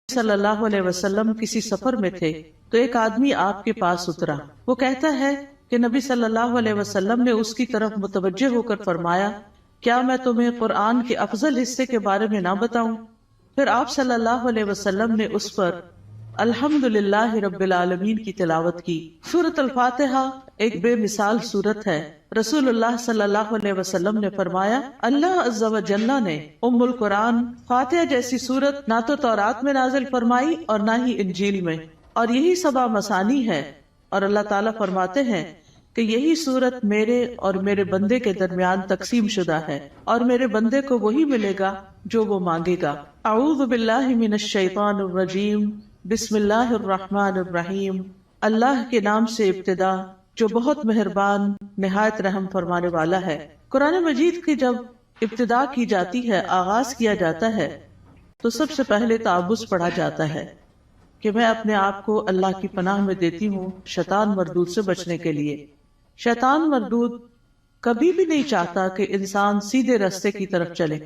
صلی اللہ علیہ وسلم کسی سفر میں تھے تو ایک آدمی آپ کے پاس اترا. وہ کہتا ہے کہ نبی صلی اللہ علیہ وسلم نے اس کی طرف متوجہ ہو کر فرمایا، کیا میں تمہیں قرآن کے افضل حصے کے بارے میں نہ بتاؤں؟ پھر آپ صلی اللہ علیہ وسلم نے اس پر الحمدللہ رب العالمین کی تلاوت کی. سورۃ الفاتحہ ایک بے مثال سورت ہے. رسول اللہ صلی اللہ علیہ وسلم نے فرمایا، اللہ عز و جل نے ام القرآن فاتحہ جیسی سورت نہ تو تورات میں نازل فرمائی اور نہ ہی انجیل میں، اور یہی سبع مثانی ہے. اور اللہ تعالیٰ فرماتے ہیں کہ یہی سورت میرے اور میرے بندے کے درمیان تقسیم شدہ ہے، اور میرے بندے کو وہی ملے گا جو وہ مانگے گا. اعوذ باللہ من الشیطان الرجیم، بسم اللہ الرحمن الرحیم. اللہ کے نام سے ابتدا جو بہت مہربان نہایت رحم فرمانے والا ہے. قرآن مجید کی جب ابتدا کی جاتی ہے، آغاز کیا جاتا ہے، تو سب سے پہلے تعوذ پڑھا جاتا ہے کہ میں اپنے آپ کو اللہ کی پناہ میں دیتی ہوں شیطان مردود سے بچنے کے لیے. شیطان مردود کبھی بھی نہیں چاہتا کہ انسان سیدھے راستے کی طرف چلے،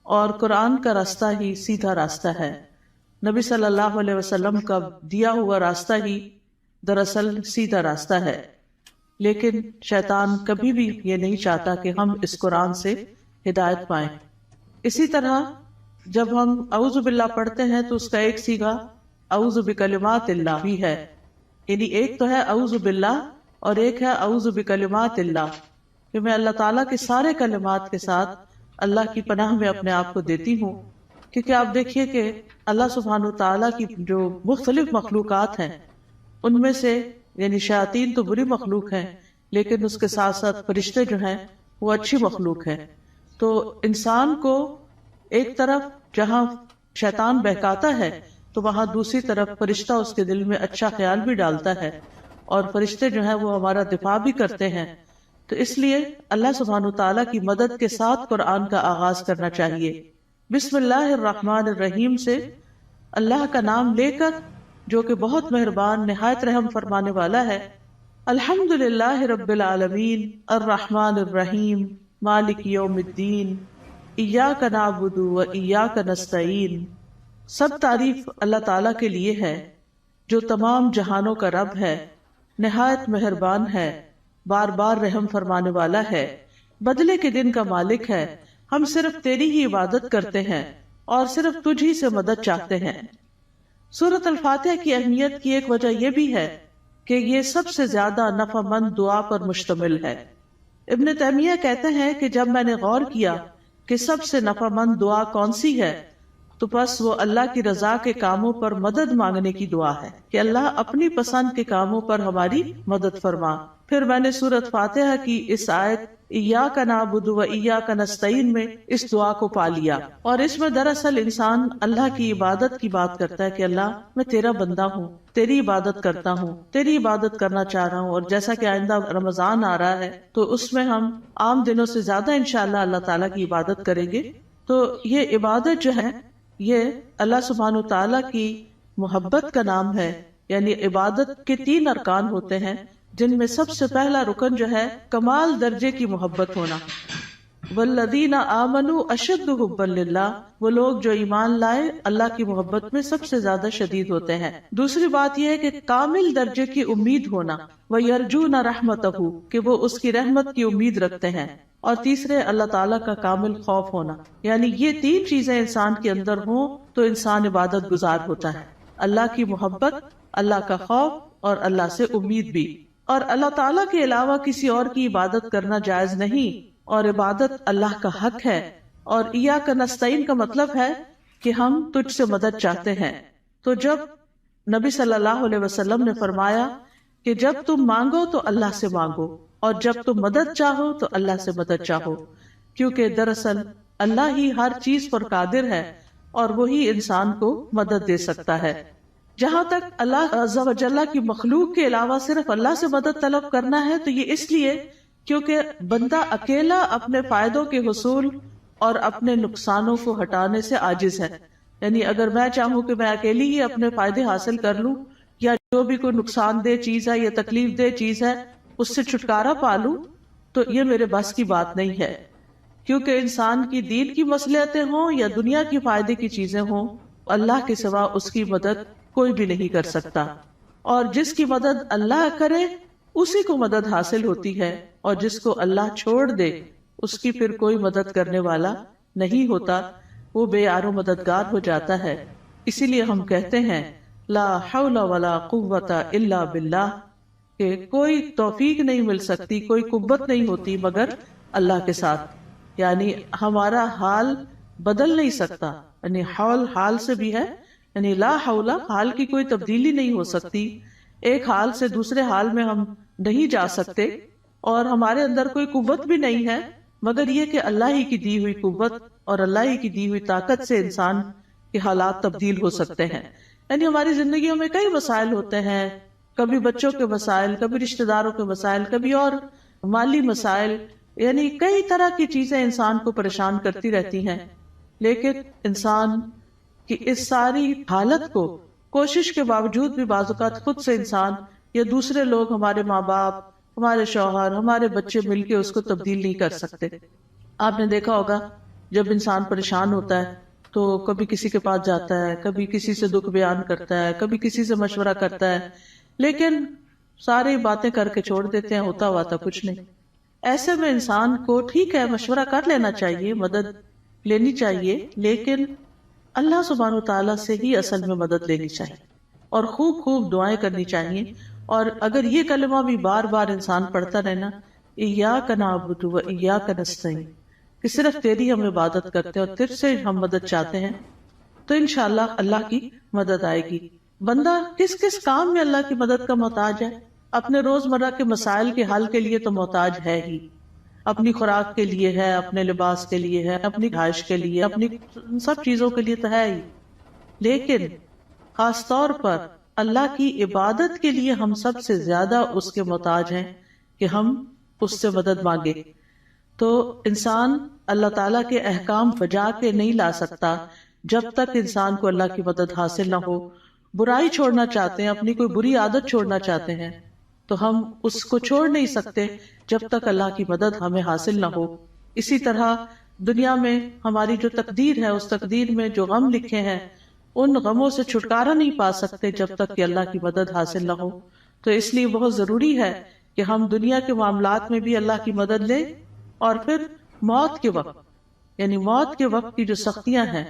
اور قرآن کا راستہ ہی سیدھا راستہ ہے. نبی صلی اللہ علیہ وسلم کا دیا ہوا راستہ ہی دراصل سیدھا راستہ ہے. لیکن شیطان کبھی بھی یہ نہیں چاہتا کہ ہم اس قرآن سے ہدایت پائیں. اسی طرح جب ہم اعوذ باللہ پڑھتے ہیں تو اس کا ایک صیغہ اعوذ بکلمات اللہ بھی ہے، یعنی ایک تو ہے اعوذ باللہ اور ایک ہے اعوذ بکلمات اللہ، کہ میں اللہ تعالیٰ کے سارے کلمات کے ساتھ اللہ کی پناہ میں اپنے آپ کو دیتی ہوں. کیونکہ آپ دیکھیے کہ اللہ سبحانہ تعالیٰ کی جو مختلف مخلوقات ہیں ان میں سے یعنی شیاطین تو بری مخلوق ہیں، لیکن اس کے ساتھ ساتھ فرشتے جو ہیں وہ اچھی مخلوق ہیں. تو انسان کو ایک طرف جہاں شیطان بہکاتا ہے تو وہاں دوسری طرف فرشتہ اس کے دل میں اچھا خیال بھی ڈالتا ہے، اور فرشتے جو ہیں وہ ہمارا دفاع بھی کرتے ہیں. تو اس لیے اللہ سبحانہ تعالیٰ کی مدد کے ساتھ قرآن کا آغاز کرنا چاہیے. بسم اللہ الرحمن الرحیم سے اللہ کا نام لے کر جو کہ بہت مہربان نہایت رحم فرمانے والا ہے. الحمدللہ رب العالمین الرحمن الرحیم مالک یوم الدین ایاک نعبد و ایاک نستعین. سب تعریف اللہ تعالیٰ کے لیے ہے جو تمام جہانوں کا رب ہے، نہایت مہربان ہے، بار بار رحم فرمانے والا ہے، بدلے کے دن کا مالک ہے. ہم صرف تیری ہی عبادت کرتے ہیں اور صرف تجھ ہی سے مدد چاہتے ہیں. سورۃ الفاتحہ کی اہمیت کی ایک وجہ یہ بھی ہے کہ یہ سب سے زیادہ نفع مند دعا پر مشتمل ہے. ابن تیمیہ کہتے ہیں کہ جب میں نے غور کیا کہ سب سے نفع مند دعا کون سی ہے تو بس وہ اللہ کی رضا کے کاموں پر مدد مانگنے کی دعا ہے کہ اللہ اپنی پسند کے کاموں پر ہماری مدد فرما. پھر میں نے سورۃ فاتحہ کی اس آیت ایاک نعبد و ایاک نستعین میں اس دعا کو پا لیا، اور اس میں دراصل انسان اللہ کی عبادت کی بات کرتا ہے کہ اللہ میں تیرا بندہ ہوں، تیری عبادت کرتا ہوں، تیری عبادت کرنا چاہ رہا ہوں. اور جیسا کہ آئندہ رمضان آ رہا ہے تو اس میں ہم عام دنوں سے زیادہ انشاءاللہ اللہ تعالیٰ کی عبادت کریں گے. تو یہ عبادت جو ہے یہ اللہ سبحانہ تعالیٰ کی محبت کا نام ہے. یعنی عبادت کے 3 ارکان ہوتے ہیں جن میں سب سے پہلا رکن جو ہے کمال درجے کی محبت ہونا. والذین آمنوا اشد حبا للہ، وہ لوگ جو ایمان لائے اللہ کی محبت میں سب سے زیادہ شدید ہوتے ہیں. دوسری بات یہ ہے کہ کامل درجے کی امید ہونا، وَيَرْجُونَ رَحْمَتَهُ، کہ وہ اس کی رحمت کی امید رکھتے ہیں. اور تیسرے اللہ تعالیٰ کا کامل خوف ہونا. یعنی یہ 3 چیزیں انسان کے اندر ہوں تو انسان عبادت گزار ہوتا ہے. اللہ کی محبت، اللہ کا خوف اور اللہ سے امید بھی. اور اللہ تعالیٰ کے علاوہ کسی اور کی عبادت کرنا جائز نہیں، اور عبادت اللہ کا حق ہے. اور ایاک نستعین کا مطلب ہے کہ ہم تجھ سے مدد چاہتے ہیں. تو جب نبی صلی اللہ علیہ وسلم نے فرمایا کہ جب تم مانگو تو اللہ سے مانگو، اور جب تم مدد چاہو تو اللہ سے مدد چاہو، کیونکہ دراصل اللہ ہی ہر چیز پر قادر ہے اور وہی انسان کو مدد دے سکتا ہے. جہاں تک اللہ عز و جل کی مخلوق کے علاوہ صرف اللہ سے مدد طلب کرنا ہے تو یہ اس لیے کیونکہ بندہ اکیلا اپنے فائدوں کے حصول اور اپنے نقصانوں کو ہٹانے سے عاجز ہے. یعنی اگر میں چاہوں کہ میں اکیلی ہی اپنے فائدے حاصل کر لوں، یا جو بھی کوئی نقصان دہ چیز ہے یا تکلیف دہ چیز ہے اس سے چھٹکارا پا لوں، تو یہ میرے بس کی بات نہیں ہے. کیونکہ انسان کی دین کی مصلحتیں ہوں یا دنیا کی فائدے کی چیزیں ہوں، اللہ کے سوا اس کی مدد کوئی بھی نہیں کر سکتا، اور جس کی مدد اللہ کرے اسی کو مدد حاصل ہوتی ہے، اور جس کو اللہ چھوڑ دے اس کی پھر کوئی مدد کرنے والا نہیں ہوتا، وہ بے یار و مددگار ہو جاتا ہے۔ اسی لیے ہم کہتے ہیں لا حول ولا قوت الا باللہ، کہ کوئی توفیق نہیں مل سکتی، کوئی قوت نہیں ہوتی مگر اللہ کے ساتھ، یعنی ہمارا حال بدل نہیں سکتا، یعنی حال سے بھی ہے، یعنی لا حول، حال کی کوئی تبدیلی نہیں ہو سکتی، ایک حال سے دوسرے حال میں ہم نہیں جا سکتے، اور ہمارے اندر کوئی قوت بھی نہیں ہے مگر یہ کہ اللہ ہی کی دی ہوئی قوت اور اللہ ہی کی دی ہوئی طاقت سے انسان کے حالات تبدیل ہو سکتے ہیں۔ یعنی ہماری زندگیوں میں کئی مسائل ہوتے ہیں، کبھی بچوں کے مسائل، کبھی رشتہ داروں کے مسائل، کبھی اور مالی مسائل، یعنی کئی طرح کی چیزیں انسان کو پریشان کرتی رہتی ہیں، لیکن انسان کی اس ساری حالت کو کوشش کے باوجود بھی بعض اوقات خود سے انسان یا دوسرے لوگ، ہمارے ماں باپ، ہمارے شوہر، ہمارے بچے مل کے اس کو تبدیل نہیں کر سکتے۔ آپ نے دیکھا ہوگا جب انسان پریشان ہوتا ہے تو کبھی کسی کے پاس جاتا ہے، کبھی کسی سے دکھ بیان کرتا ہے، کبھی کسی سے مشورہ کرتا ہے، لیکن ساری باتیں کر کے چھوڑ دیتے ہیں، ہوتا ہوا تھا کچھ نہیں۔ ایسے میں انسان کو ٹھیک ہے مشورہ کر لینا چاہیے، مدد لینی چاہیے، لیکن اللہ سبحانہ وتعالیٰ سے ہی اصل میں مدد لینی چاہیے، اور خوب خوب دعائیں کرنی چاہیے۔ اور اگر یہ کلمہ بھی بار بار انسان پڑھتا رہے نا، ایاک نعبد و ایاک نستعین، کہ صرف تیری ہم عبادت کرتے ہیں اور تجھ سے ہم مدد چاہتے ہیں، تو انشاءاللہ اللہ کی مدد آئے گی۔ بندہ کس کس کام میں اللہ کی مدد کا محتاج ہے؟ اپنے روزمرہ کے مسائل کے حل کے لیے تو محتاج ہے ہی، اپنی خوراک کے لیے ہے، اپنے لباس کے لیے ہے، اپنی رہائش کے لیے، اپنی سب چیزوں کے لیے تو ہے ہی، لیکن خاص طور پر اللہ کی عبادت کے لیے ہم سب سے زیادہ اس کے محتاج ہیں کہ ہم اس سے مدد مانگے۔ تو انسان اللہ تعالیٰ کے احکام بجا کے نہیں لا سکتا جب تک انسان کو اللہ کی مدد حاصل نہ ہو۔ برائی چھوڑنا چاہتے ہیں، اپنی کوئی بری عادت چھوڑنا چاہتے ہیں، تو ہم اس کو چھوڑ نہیں سکتے جب تک اللہ کی مدد ہمیں حاصل نہ ہو۔ اسی طرح دنیا میں ہماری جو تقدیر ہے، اس تقدیر میں جو غم لکھے ہیں، ان غموں سے چھٹکارا نہیں پا سکتے جب تک کہ اللہ کی مدد حاصل نہ ہو۔ تو اس لیے بہت ضروری ہے کہ ہم دنیا کے معاملات میں بھی اللہ کی مدد لیں، اور پھر موت کے وقت، یعنی موت کے وقت کی جو سختیاں ہیں،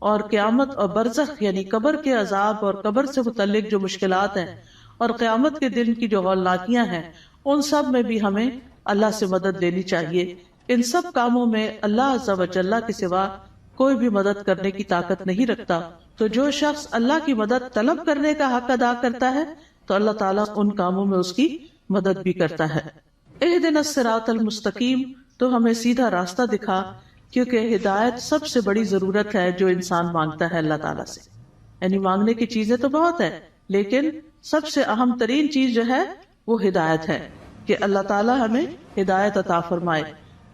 اور قیامت اور برزخ یعنی قبر کے عذاب اور قبر سے متعلق جو مشکلات ہیں، اور قیامت کے دن کی جو ہولناکیاں ہیں، ان سب میں بھی ہمیں اللہ سے مدد لینی چاہیے۔ ان سب کاموں میں اللہ عز و جل کے سوا کوئی بھی مدد کرنے کی طاقت نہیں رکھتا۔ تو جو شخص اللہ کی مدد طلب کرنے کا حق ادا کرتا ہے تو اللہ تعالیٰ ان کاموں میں اس کی مدد بھی کرتا ہے۔ اہدنا الصراط المستقیم، تو ہمیں سیدھا راستہ دکھا، کیونکہ ہدایت سب سے بڑی ضرورت ہے جو انسان مانگتا ہے اللہ تعالیٰ سے۔ یعنی مانگنے کی چیزیں تو بہت ہے، لیکن سب سے اہم ترین چیز جو ہے وہ ہدایت ہے، کہ اللہ تعالیٰ ہمیں ہدایت عطا فرمائے،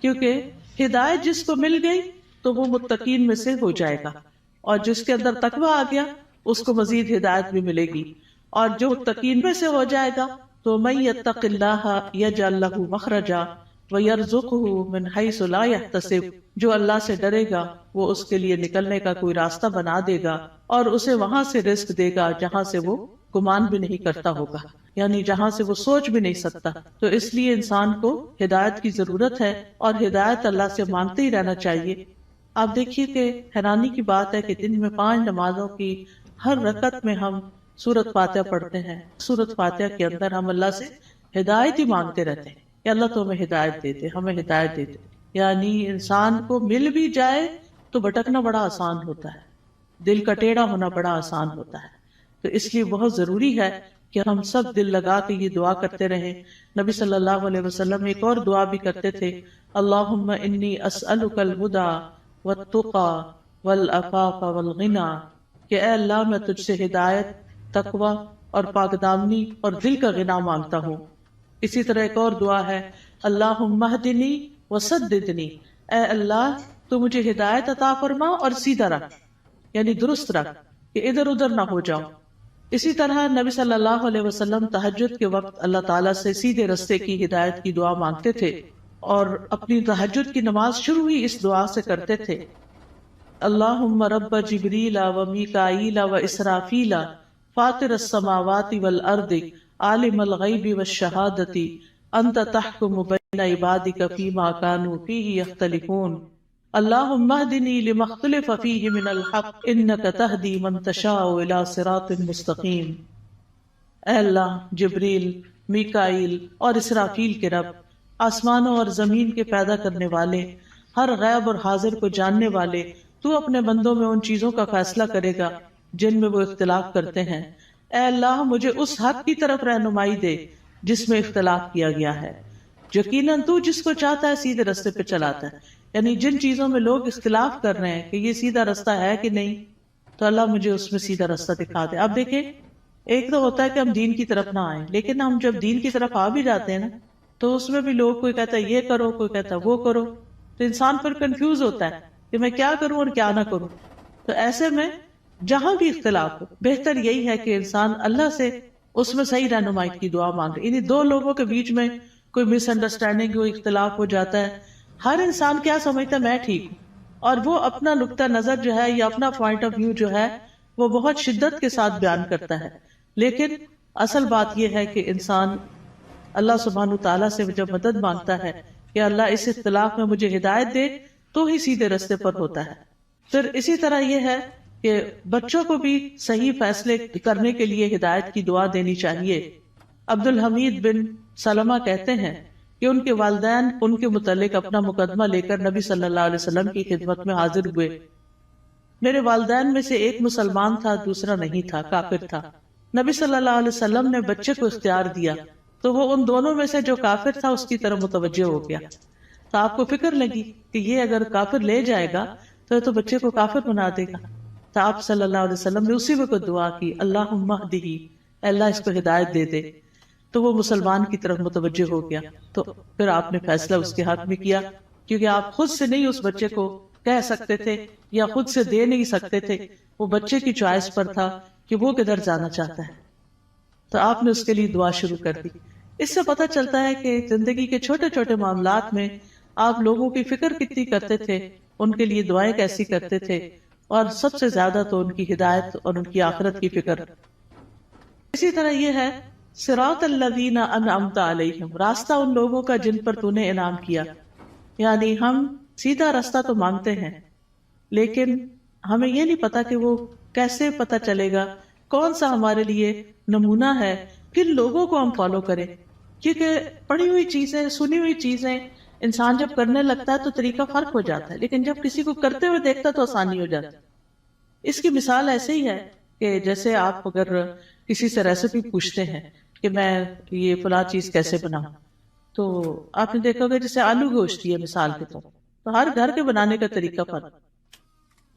کیونکہ ہدایت جس کو مل گئی تو وہ متقین میں سے ہو جائے گا، اور جس کے اندر تقوی آ گیا اس کو مزید ہدایت بھی ملے گی، اور جو متقین میں سے ہو جائے گا تو من یتق اللہ یجعل لہ مخرجا ویرزقہ من حیث لا یحتسب، جو اللہ سے ڈرے گا وہ اس کے لیے نکلنے کا کوئی راستہ بنا دے گا، اور اسے وہاں سے رزق دے گا جہاں سے وہ گمان بھی نہیں کرتا ہوگا، یعنی جہاں سے وہ سوچ بھی نہیں سکتا۔ تو اس لیے انسان کو ہدایت کی ضرورت ہے، اور ہدایت اللہ سے مانگتے ہی رہنا چاہیے۔ آپ دیکھیے کہ حیرانی کی بات ہے کہ دن میں 5 نمازوں کی ہر رکعت میں ہم سورۃ فاتحہ پڑھتے ہیں۔ سورۃ فاتحہ کے اندر ہم اللہ سے ہدایت ہی مانگتے رہتے ہیں کہ اللہ تو ہمیں ہدایت دے دے، ہمیں ہدایت دے دے۔ یعنی انسان کو مل بھی جائے تو بھٹکنا بڑا آسان ہوتا ہے، دل کا ٹیڑھا ہونا بڑا آسان ہوتا ہے۔ تو اس لیے بہت ضروری ہے کہ ہم سب دل لگا کے یہ دعا کرتے رہیں۔ نبی صلی اللہ علیہ وسلم ایک اور دعا بھی کرتے تھے، اللہم انی اسألک الہدی والتقی والعفاف والغنی، کہ اے اللہ میں تجھ سے ہدایت، تقوی اور پاک دامنی اور دل کا غنا مانگتا ہوں۔ اسی طرح ایک اور دعا ہے، اللہم اہدنی وسددنی، اے اللہ تو مجھے ہدایت عطا فرما اور سیدھا رکھ، یعنی درست رکھ کہ ادھر ادھر نہ ہو جاؤ۔ اسی طرح نبی صلی اللہ علیہ وسلم تہجد کے وقت اللہ تعالیٰ سے سیدھے رستے کی ہدایت کی دعا مانگتے تھے، اور اپنی تہجد کی نماز شروع ہی اس دعا سے کرتے تھے۔ اللہم رب جبریل و میکائیل و اسرافیل فاطر السماوات والارض عالم الغیب والشہادۃ انت تحکم بین عبادک فیما کانوا فیہ یختلفون اللہم اہدنی لما اختلف فیہ من الحق انک تہدی من تشاء الی صراط مستقیم۔ اے اللہ، جبریل، میکائیل اور اسرافیل کے رب، آسمانوں اور زمین کے پیدا کرنے والے، ہر غیب اور حاضر کو جاننے والے، تو اپنے بندوں میں ان چیزوں کا فیصلہ کرے گا جن میں وہ اختلاف کرتے ہیں۔ اے اللہ، مجھے اس حق کی طرف رہنمائی دے جس میں اختلاف کیا گیا ہے۔ یقیناً تو جس کو چاہتا ہے سیدھے راستے پہ چلاتا ہے۔ یعنی جن چیزوں میں لوگ اختلاف کر رہے ہیں کہ یہ سیدھا راستہ ہے کہ نہیں، تو اللہ مجھے اس میں سیدھا راستہ دکھا دے۔ اب دیکھیں، ایک تو ہوتا ہے کہ ہم دین کی طرف نہ آئیں، لیکن ہم جب دین کی طرف آ بھی جاتے ہیں نا، تو اس میں بھی لوگ، کوئی کہتا ہے یہ کرو، کوئی کہتا ہے وہ کرو، تو انسان پھر کنفیوز ہوتا ہے کہ میں کیا کروں اور کیا نہ کروں۔ تو ایسے میں جہاں بھی اختلاف ہو، بہتر یہی ہے کہ انسان اللہ سے اس میں صحیح رہنمائی کی دعا مانگے۔ یعنی دو لوگوں کے بیچ میں کوئی مس انڈرسٹینڈنگ، کوئی اختلاف ہو جاتا ہے، ہر انسان کیا سمجھتا ہے میں ٹھیک ہوں، اور وہ اپنا نقطہ نظر جو ہے یا اپنا پوائنٹ آف ویو جو ہے وہ بہت شدت کے ساتھ بیان کرتا ہے۔ لیکن اصل بات یہ ہے کہ انسان اللہ سبحانہ تعالیٰ سے جب مدد مانگتا ہے کہ اللہ اس اختلاف میں مجھے ہدایت دے، تو ہی سیدھے راستے پر ہوتا ہے۔ پھر اسی طرح یہ ہے کہ بچوں کو بھی صحیح فیصلے کرنے کے لیے ہدایت کی دعا دینی چاہیے۔ عبد الحمید بن سلمہ کہتے ہیں کہ ان کے والدین ان کے متعلق اپنا مقدمہ لے کر نبی صلی اللہ علیہ وسلم کی خدمت میں حاضر ہوئے۔ میرے والدین میں سے ایک مسلمان تھا، دوسرا نہیں تھا، کافر تھا۔ نبی صلی اللہ علیہ وسلم نے بچے کو اختیار دیا تو وہ ان دونوں میں سے جو کافر تھا اس کی طرف متوجہ ہو گیا۔ تو آپ کو فکر لگی کہ یہ اگر کافر لے جائے گا تو بچے کو کافر بنا دے گا۔ تو آپ صلی اللہ علیہ وسلم نے اسی وقت دعا کی، اللہم اہدہ، اللہ اس کو ہدایت دے دے۔ تو وہ مسلمان کی طرف متوجہ ہو گیا۔ تو پھر آپ نے فیصلہ اس کے حق میں کیا، کیونکہ آپ خود سے نہیں اس بچے کو کہہ سکتے تھے یا خود سے دے نہیں سکتے تھے، وہ بچے کی چوائس پر تھا کہ وہ کدھر جانا چاہتا ہے۔ تو آپ نے اس کے لیے دعا شروع کر دی۔ اس سے پتہ چلتا ہے کہ زندگی کے چھوٹے چھوٹے معاملات میں آپ لوگوں کی فکر کتنی کرتے تھے، ان کے لیے دعائیں کیسی کرتے تھے، اور سب سے زیادہ تو ان کی ہدایت اور ان کی آخرت کی فکر۔ اسی طرح یہ ہے صراط الذین انعمت علیہم، راستہ ان لوگوں کا جن پر تو نے انعام کیا۔ یعنی ہم سیدھا راستہ تو مانگتے ہیں، لیکن ہمیں یہ نہیں پتا کہ وہ کیسے پتا چلے گا، کون سا ہمارے لیے نمونہ ہے، کن لوگوں کو ہم فالو کریں۔ کیونکہ پڑھی ہوئی چیزیں، سنی ہوئی چیزیں انسان جب کرنے لگتا ہے تو طریقہ فرق ہو جاتا ہے، لیکن جب کسی کو کرتے ہوئے دیکھتا ہے تو آسانی ہو جاتی ہے۔ اس کی مثال ایسے ہی ہے کہ جیسے آپ اگر کسی سے ریسیپی پوچھتے ہیں کہ میں یہ فلاں چیز کیسے بناؤں، تو آپ نے دیکھا ہوگا جیسے آلو گوشت ہے مثال کے طور، تو ہر گھر کے بنانے کا طریقہ فرق،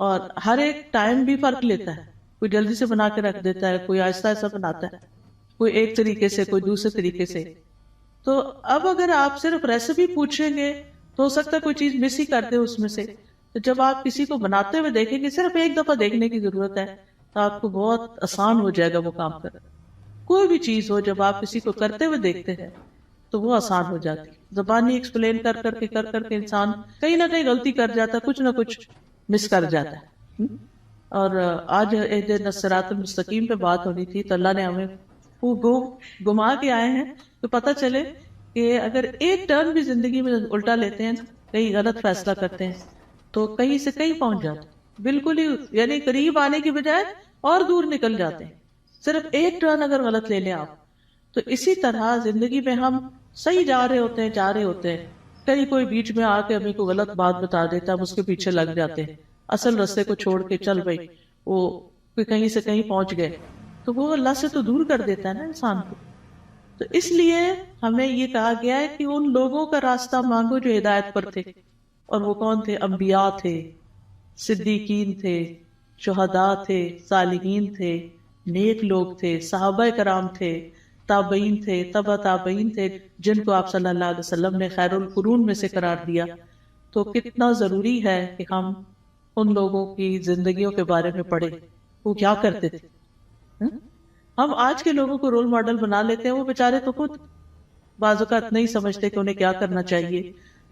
اور ہر ایک ٹائم بھی فرق لیتا ہے۔ کوئی جلدی سے بنا کے رکھ دیتا ہے، کوئی آہستہ آہستہ بناتا ہے، کوئی ایک طریقے سے، کوئی دوسرے طریقے سے۔ تو اب اگر آپ صرف ریسیپی پوچھیں گے تو ہو سکتا ہے کوئی چیز مس ہی کر دے اس میں سے۔ تو جب آپ کسی کو بناتے ہوئے دیکھیں گے، صرف ایک دفعہ دیکھنے کی ضرورت ہے، تو آپ کو بہت آسان ہو جائے گا وہ کام کرنا۔ کوئی بھی چیز ہو، جب آپ کسی کو کرتے ہوئے دیکھتے ہیں تو وہ آسان ہو جاتی ہے۔ زبانی ایکسپلین کر کر کے انسان کہیں نہ کہیں غلطی کر جاتا ہے، کچھ نہ کچھ مس کر جاتا ہے۔ اور آج اہدنا الصراط المستقیم پہ بات ہونی تھی، تو اللہ نے ہمیں وہ گما کے آئے ہیں تو پتہ چلے کہ اگر ایک ٹرن بھی زندگی میں الٹا لیتے ہیں، کہیں غلط فیصلہ کرتے ہیں، تو کہیں سے کہیں پہنچ جاتے ہیں، بالکل ہی یعنی قریب آنے کی بجائے اور دور نکل جاتے ہیں، صرف ایک ٹرن اگر غلط لے لیں آپ۔ تو اسی طرح زندگی میں ہم صحیح جا رہے ہوتے ہیں، کہیں کوئی بیچ میں آ کے ہمیں کوئی غلط بات بتا دیتا ہے، ہم اس کے پیچھے لگ جاتے ہیں، اصل راستے کو چھوڑ کے چل بھائی وہ کہیں سے کہیں پہنچ گئے، تو وہ اللہ سے تو دور کر دیتا ہے نا انسان کو۔ تو اس لیے ہمیں یہ کہا گیا ہے کہ ان لوگوں کا راستہ مانگو جو ہدایت پر تھے، اور وہ کون تھے؟ انبیاء تھے، صدیقین تھے، شہداء تھے، صالحین تھے، نیک لوگ تھے، صحابہ کرام تھے، تابعین تھے، تبع تابعین تھے، جن کو آپ صلی اللہ علیہ وسلم نے خیر القرون میں سے قرار دیا۔ تو کتنا ضروری ہے کہ ہم ان لوگوں کی زندگیوں کے بارے میں پڑھیں، وہ کیا کرتے تھے۔ ہم آج کے لوگوں کو رول ماڈل بنا لیتے ہیں، وہ بیچارے تو خود بعض اوقات نہیں سمجھتے کہ انہیں کیا کرنا چاہیے۔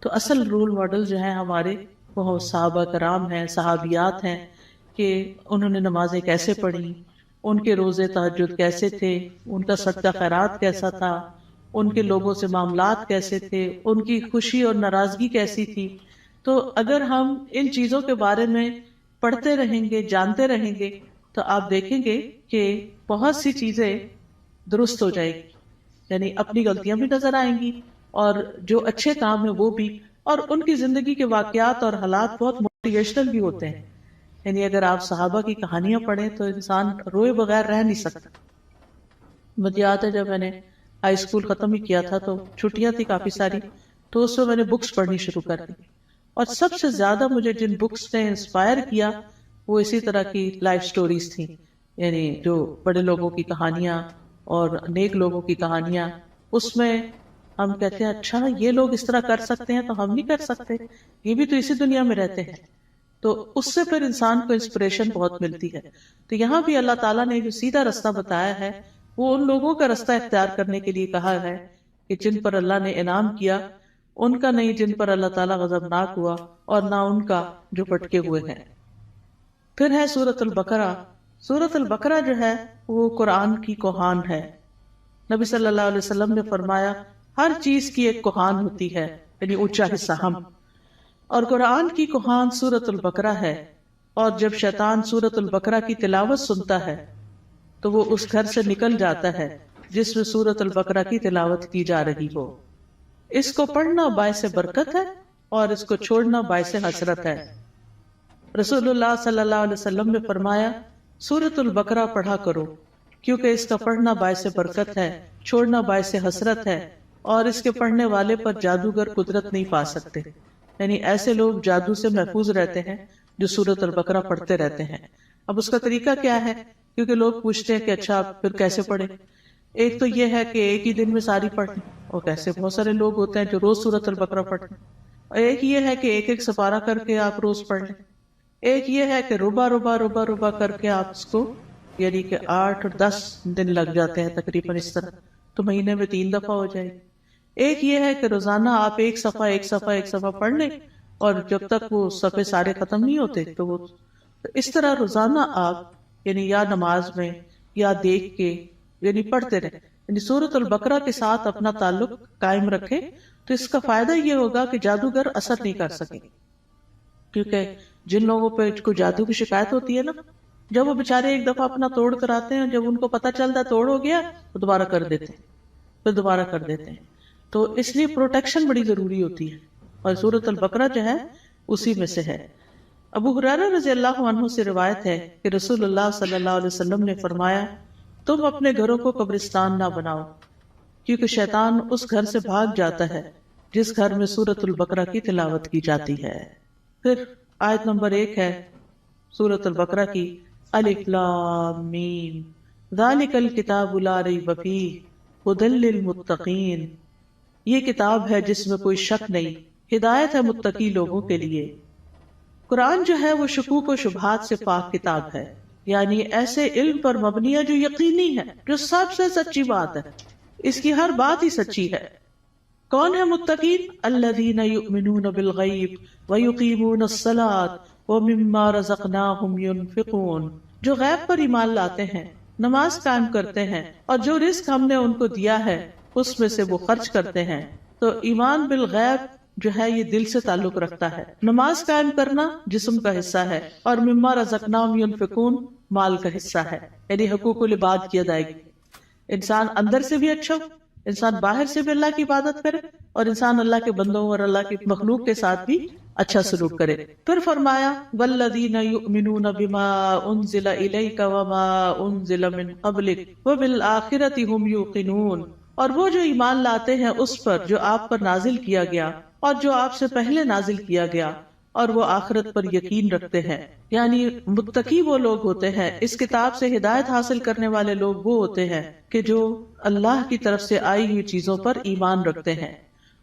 تو اصل رول ماڈل جو ہیں ہمارے وہ صحابہ کرام ہیں، صحابیات ہیں کہ انہوں نے نمازیں کیسے پڑھی، ان کے روزے تہجد کیسے تھے، ان کا صدقہ خیرات کیسا تھا، ان کے لوگوں سے معاملات کیسے تھے، ان کی خوشی اور ناراضگی کیسی تھی. تو اگر ہم ان چیزوں کے بارے میں پڑھتے رہیں گے، جانتے رہیں گے، تو آپ دیکھیں گے کہ بہت سی چیزیں درست ہو جائے گی. یعنی اپنی غلطیاں بھی نظر آئیں گی اور جو اچھے کام ہیں وہ بھی. اور ان کی زندگی کے واقعات اور حالات بہت موٹیویشنل بھی ہوتے ہیں. یعنی اگر آپ صحابہ کی کہانیاں پڑھیں تو انسان روئے بغیر رہ نہیں سکتا. مجھے یاد ہے جب میں نے ہائی اسکول ختم ہی کیا تھا تو چھٹیاں تھی کافی ساری، تو اس میں میں نے بکس پڑھنی شروع کر دی. اور سب سے زیادہ مجھے جن بکس نے انسپائر کیا وہ اسی طرح کی لائف سٹوریز تھیں. یعنی جو بڑے لوگوں کی کہانیاں اور نیک لوگوں کی کہانیاں. اس میں ہم کہتے ہیں اچھا یہ لوگ اس طرح کر سکتے ہیں تو ہم نہیں کر سکتے، یہ بھی تو اسی دنیا میں رہتے ہیں. تو اس سے پھر انسان کو انسپریشن بہت ملتی ہے. تو یہاں بھی اللہ تعالیٰ نے جو سیدھا رستہ بتایا ہے وہ ان لوگوں کا رستہ اختیار کرنے کے لیے کہا ہے کہ جن پر اللہ نے انعام کیا، ان کا نہیں جن پر اللہ تعالیٰ غضبناک ہوا، اور نہ ان کا جو بھٹکے ہوئے ہیں. پھر ہے سورۃ البقرہ. سورۃ البقرہ جو ہے وہ قرآن کی کوہان ہے. نبی صلی اللہ علیہ وسلم نے فرمایا ہر چیز کی ایک کوہان ہوتی ہے، یعنی اونچا حصہ ہم، اور قرآن کی کوہان سورۃ البقرہ ہے. اور جب شیطان سورۃ البقرہ کی تلاوت سنتا ہے تو وہ اس گھر سے نکل جاتا ہے جس میں سورۃ البقرہ کی تلاوت کی جا رہی ہو. اس کو پڑھنا باعث برکت ہے اور اس کو چھوڑنا باعث حسرت ہے. رسول اللہ صلی اللہ علیہ وسلم نے فرمایا سورۃ البقرہ پڑھا کرو، کیونکہ اس کا پڑھنا باعث برکت ہے، چھوڑنا باعث حسرت ہے، اور اس کے پڑھنے والے پر جادوگر قدرت نہیں پا سکتے. یعنی ایسے لوگ جادو سے محفوظ رہتے ہیں جو سورۃ البقرہ پڑھتے رہتے ہیں. اب اس کا طریقہ کیا ہے؟ کیونکہ لوگ پوچھتے ہیں کہ اچھا پھر کیسے پڑھیں. ایک تو یہ ہے کہ ایک ہی دن میں ساری پڑھیں، اور کیسے بہت سارے لوگ ہوتے ہیں جو روز سورۃ البقرہ پڑھتے ہیں. اور ایک یہ ہے کہ ایک ایک سپارہ کر کے آپ روز پڑھ لیں. ایک یہ ہے کہ ربع ربع ربع ربع کر کے آپ اس کو، یعنی کہ 8 اور 10 دن لگ جاتے ہیں تقریباً اس طرح، تو مہینے میں 3 دفعہ ہو جائے گی. ایک یہ ہے کہ روزانہ آپ ایک صفحہ پڑھ لیں، اور جب تک وہ صفحے سارے ختم نہیں ہوتے تو وہ اس طرح روزانہ آپ یعنی یا نماز میں یا دیکھ کے یعنی پڑھتے رہیں. یعنی سورۃ البقرہ کے ساتھ اپنا تعلق قائم رکھیں تو اس کا فائدہ یہ ہوگا کہ جادوگر اثر نہیں کر سکیں. کیونکہ جن لوگوں پہ کوئی جادو کی شکایت ہوتی ہے نا، جب وہ بےچارے ایک دفعہ اپنا توڑ کر آتے ہیں، جب ان کو پتہ چلتا ہے توڑ ہو گیا تو دوبارہ کر دیتے ہیں، پھر دوبارہ کر دیتے ہیں. تو اس لیے پروٹیکشن بڑی ضروری ہوتی ہے، اور سورۃ البقرہ جو ہے اسی میں سے ہے. ابو ہریرہ رضی اللہ عنہ سے روایت ہے کہ رسول اللہ صلی اللہ علیہ وسلم نے فرمایا تم اپنے گھروں کو قبرستان نہ بناؤ، کیونکہ شیطان اس گھر سے بھاگ جاتا ہے جس گھر میں سورۃ البقرہ کی تلاوت کی جاتی ہے. پھر آیت نمبر 1 ہے سورۃ البقرہ کی، الف لام میم ذالک الکتاب لا ریب فیہ ھدی للمتقین. یہ کتاب ہے جس میں کوئی شک نہیں، ہدایت ہے متقی لوگوں کے لیے. قرآن جو ہے وہ شکوک و شبہات سے پاک کتاب ہے، یعنی ایسے علم پر مبنی ہے جو یقینی ہے، جو سب سے سچی بات ہے، اس کی ہر بات ہی سچی ہے. کون ہے متقین؟ الذین یؤمنون بالغیب ویقیمون الصلاۃ ومما رزقناہم ینفقون. جو غیب پر ایمان لاتے ہیں، نماز قائم کرتے ہیں، اور جو رزق ہم نے ان کو دیا ہے اس میں سے وہ خرچ کرتے ہیں. تو ایمان بالغیب جو ہے یہ دل سے تعلق رکھتا ہے. نماز قائم کرنا جسم کا حصہ ہے، اور مما رزقناہم ینفقون مال کا حصہ ہے، یعنی حقوق العباد کی ادائیگی. انسان اندر سے بھی اچھا ہو، انسان باہر سے بھی اللہ کی عبادت کرے، اور انسان اللہ کے بندوں اور اللہ کی مخلوق کے ساتھ بھی اچھا سلوک کرے. پھر فرمایا والذین یؤمنون بما انزل الیک وما انزل من قبلک وبالآخرۃ ھم یوقنون. اور وہ جو ایمان لاتے ہیں اس پر جو آپ پر نازل کیا گیا اور جو آپ سے پہلے نازل کیا گیا، اور وہ آخرت پر یقین رکھتے ہیں. یعنی متقی وہ لوگ ہوتے ہیں، اس کتاب سے ہدایت حاصل کرنے والے لوگ وہ ہوتے ہیں کہ جو اللہ کی طرف سے آئی ہوئی چیزوں پر ایمان رکھتے ہیں،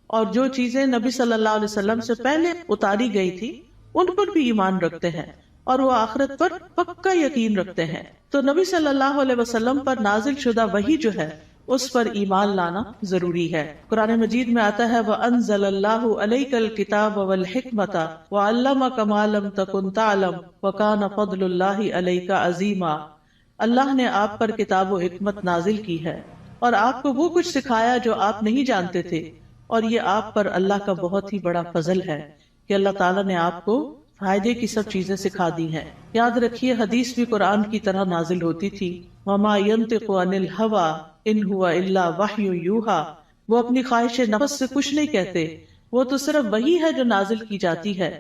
اور جو چیزیں نبی صلی اللہ علیہ وسلم سے پہلے اتاری گئی تھی ان پر بھی ایمان رکھتے ہیں، اور وہ آخرت پر پکا یقین رکھتے ہیں. تو نبی صلی اللہ علیہ وسلم پر نازل شدہ وحی جو ہے اس پر ایمان لانا ضروری ہے۔ قرآن مجید میں آتا ہے وَأَنزَلَ اللَّهُ عَلَيْكَ الْكِتَابَ وَالْحِكْمَةَ وَعَلَّمَكَ مَا لَمْ تَكُنْ تَعْلَمُ وَكَانَ فَضْلُ اللَّهِ عَلَيْكَ عَظِيمًا۔ اللہ نے آپ پر کتاب و حکمت نازل کی ہے اور آپ کو وہ کچھ سکھایا جو آپ نہیں جانتے تھے، اور یہ آپ پر اللہ کا بہت ہی بڑا فضل ہے کہ اللہ تعالیٰ نے آپ کو فائدے کی سب چیزیں سکھا دی ہیں۔ یاد رکھیے حدیث بھی قرآن کی طرح نازل ہوتی تھی۔ وَمَا يَنطِقُ عَنِ الْهَوَىٰ إِنْ هُوَ إِلَّا وَحْيٌ يُوحَىٰ، وہ اپنی خواہش نفس سے کچھ نہیں کہتے، وہ تو صرف وحی ہے جو نازل کی جاتی ہے۔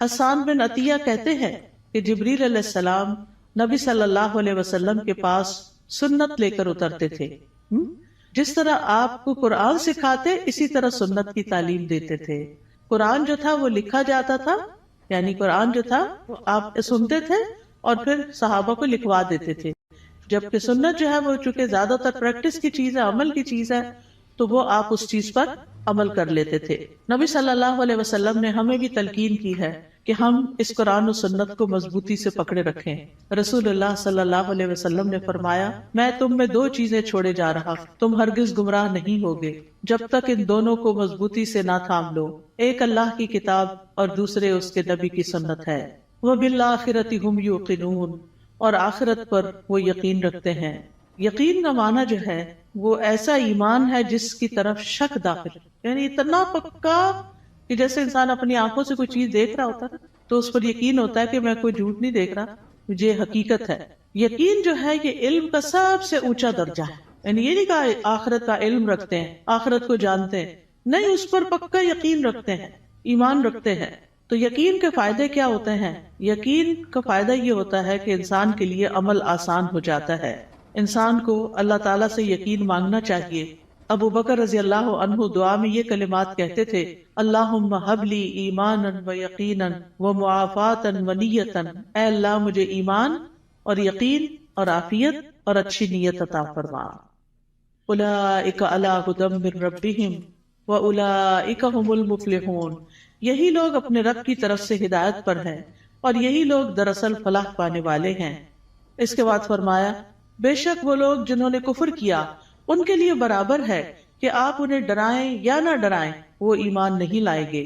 حسان بن عطیہ کہتے ہیں کہ جبریل علیہ السلام نبی صلی اللہ علیہ وسلم کے پاس سنت لے کر اترتے تھے۔ جس طرح آپ کو قرآن سکھاتے اسی طرح سنت کی تعلیم دیتے تھے۔ قرآن جو تھا وہ لکھا جاتا تھا، یعنی قرآن جو تھا وہ آپ سنتے تھے اور پھر صحابہ کو لکھوا دیتے تھے، جبکہ سنت جو ہے وہ چونکہ زیادہ تر پریکٹس کی چیز ہے، عمل کی چیز ہے، تو وہ آپ اس چیز پر عمل کر لیتے تھے۔ نبی صلی اللہ علیہ وسلم نے ہمیں بھی تلقین کی ہے کہ ہم اس قرآن و سنت کو مضبوطی سے پکڑے رکھیں۔ رسول اللہ صلی اللہ علیہ وسلم نے فرمایا میں تم میں دو چیزیں چھوڑے جا رہا، تم ہرگز گمراہ نہیں ہوگے جب تک ان دونوں کو مضبوطی سے نہ تھام لو، ایک اللہ کی کتاب اور دوسرے اس کے نبی کی سنت ہے۔ وَبِالْآخِرَةِ هُمْ يُوقِنُونَ، اور آخرت پر وہ یقین رکھتے ہیں۔ یقین کا معنی جو ہے وہ ایسا ایمان ہے جس کی طرف شک داخل، یعنی اتنا پکا کہ جیسے انسان اپنی آنکھوں سے کوئی چیز دیکھ رہا ہوتا ہے تو اس پر یقین ہوتا ہے کہ میں کوئی جھوٹ نہیں دیکھ رہا، مجھے حقیقت ہے۔ یقین جو ہے یہ علم کا سب سے اونچا درجہ ہے، یعنی یہ نہیں کہا آخرت کا علم رکھتے ہیں، آخرت کو جانتے ہیں، نہیں، اس پر پکا یقین رکھتے ہیں، ایمان رکھتے ہیں۔ تو یقین کے فائدے کیا ہوتے ہیں؟ یقین کا فائدہ یہ ہوتا ہے کہ انسان کے لیے عمل آسان ہو جاتا ہے۔ انسان کو اللہ تعالیٰ سے یقین مانگنا چاہیے۔ ابو بکر رضی اللہ عنہ دعا میں یہ کلمات کہتے تھے اللہم ہب لی ایمانا و یقینا و معافاتا و نیتا، اے اللہ مجھے ایمان اور یقین اور عافیت اور اچھی نیت عطا فرما۔ اولئک علی ھدی من ربہم واولئک ھم المفلحون، یہی لوگ اپنے رب کی طرف سے ہدایت پر ہیں اور یہی لوگ دراصل فلاح پانے والے ہیں۔ اس کے بعد فرمایا بے شک وہ لوگ جنہوں نے کفر کیا ان کے لیے برابر ہے کہ آپ انہیں ڈرائیں یا نہ ڈرائیں، وہ ایمان نہیں لائیں گے۔